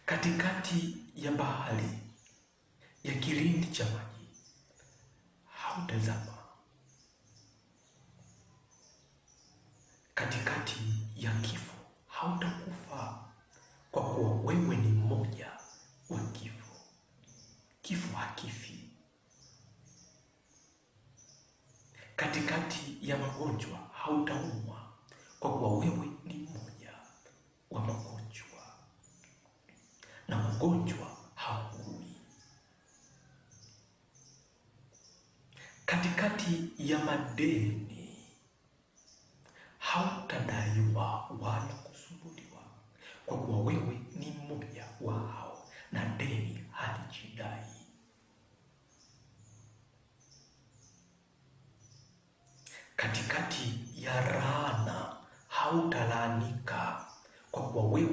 Katikati ya bahari ya kilindi cha maji hautazama. Katikati ya kifo hautakufa, kwa kuwa wewe ni mmoja wa kifo. Kifo hakifi. Katikati ya magonjwa hautaumwa, kwa kuwa wewe ni mmoja wa magonjwa, na magonjwa haugui. Katikati ya madeni hautadaiwa wala kusumbuliwa, kwa kuwa wewe ni mmoja wa hao, na deni halijidai. Katikati ya laana hautalaanika, kwa kuwa wewe